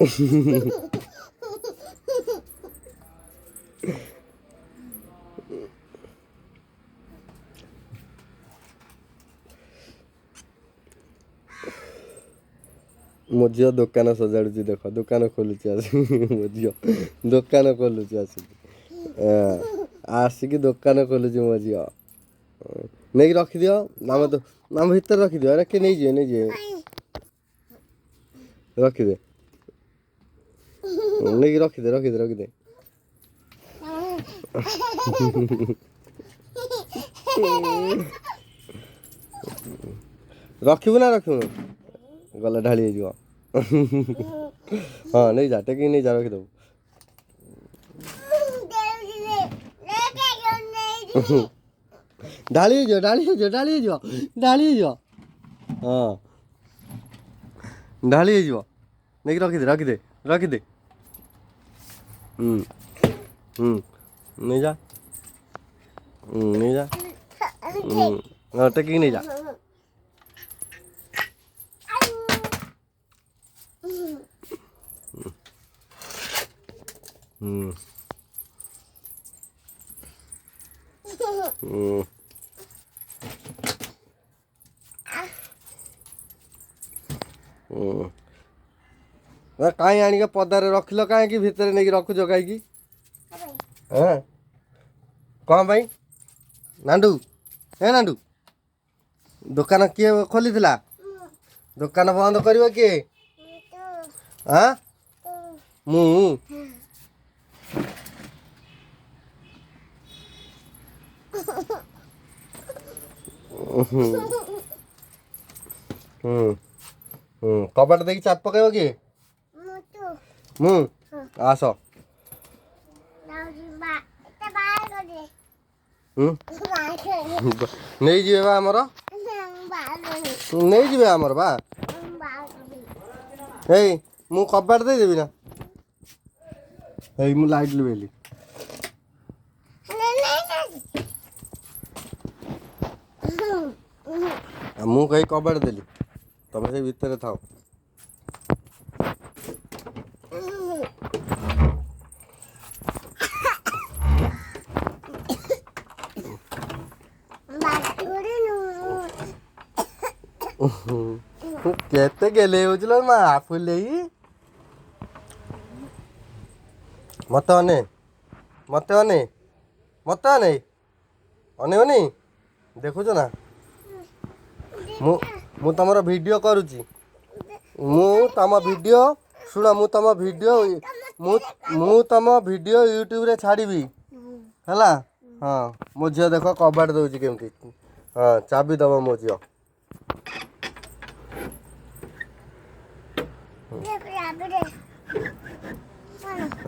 मो झील दुकान सजाड़ुची देख दुकान खोलुची मो झील दुकान खोलुची आसिक दुकान खोलुची मो झील नहीं रखिदि आम तो आम भर रखिद अरे किए नहीं जी रखिदे नहीं रखिदे रखिदे रखिदे रखिबु ना रखिबु गला ढाली हो हाँ नहीं जा टेक नहीं जा रखिदेबू ढाली हो ढाली हो ढाली हो ढाली हो हाँ ढाली हो नहीं रखिदे रखिदे रखिदे नहीं जा नहीं जा हाँ टेक नहीं जा कहीं आनिक पदारे रखिल कहीं भितर नहीं रखुच कहीं हाँ कौन भाई नांडू हे नांडू दुकान किए खोली दुकान बंद कर किए हाँ मु कबाट देखिए चाप पकड़ कि आस नहीं जी आमर नहीं जी आमर बा मु कबाट देदेवी ना मु लाइट लुएली मु कहीं कबाट देली तुम से भितर थाओ केते गेले होजलो मा फुले मत अने मत अने मत अने अने अने देखुच ना मु तमर वीडियो करुची मु तम वीडियो शुण मु तम वीडियो मु तम वीडियो यूट्यूब रे छाड़ी हैला हाँ मो झील देख कबाट दौची केमती हाँ चाबी दब मो झील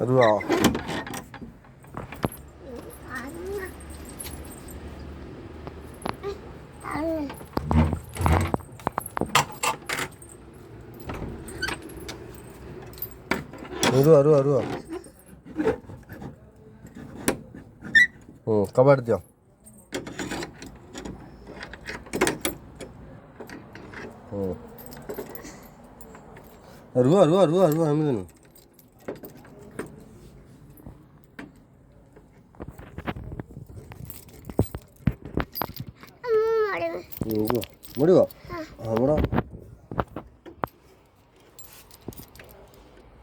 रुआ रुआ रुआ रुआ कबाट दियो रुआ रुआ रुआ रुआ हम नहीं मुड़ो हाँ मुड़ो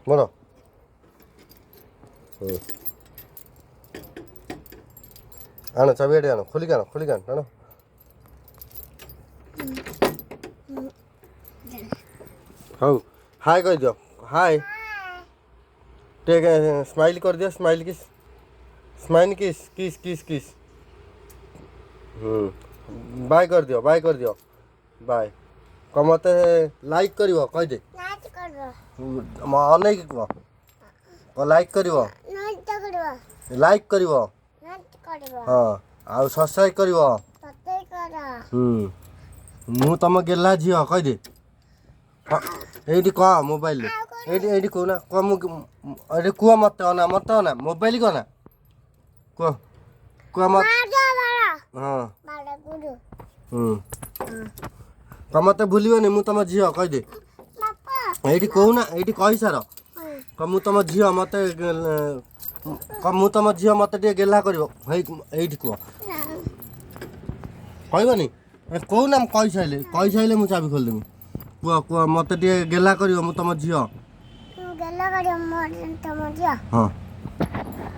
मुड़ो आनो चाबी आनो खोलिक आनो हाँ हाय कह दियो हाय टेक स्माइल कर दियो स्माइल किस किस बाय कर दियो बाय कम मत लाइक कर कह दे अनेक कह लाइक कर लाइक कर हाँ आउ सब्सक्राइब कर मु तुम गेला झी कह दे ये कह मोबाइल ये कहना कह कह मत अना मोबाइल कहना कह मत हाँ कह मत भूलनी मु तुम झी कह दे ये कहना ये कही सार ମୁଁ ତମ ଝିଅ ମତେ ମୁଁ ତମ ଝିଅ ମତେ ଟିକେ ଗେହ୍ଲା କରିବ ଏଇଠି କୁହ କହିବନି କହୁନା ମୁଁ କହିସାଇଲେ ମୁଁ ଚାବି ଖୋଲିଦେବି କୁହ କୁହ ମତେ ଟିକେ ଗେହ୍ଲା କରିବ ମୁଁ ତମ ଝିଅ ଗେଲା କରିବ ତମ ଝିଅ ହଁ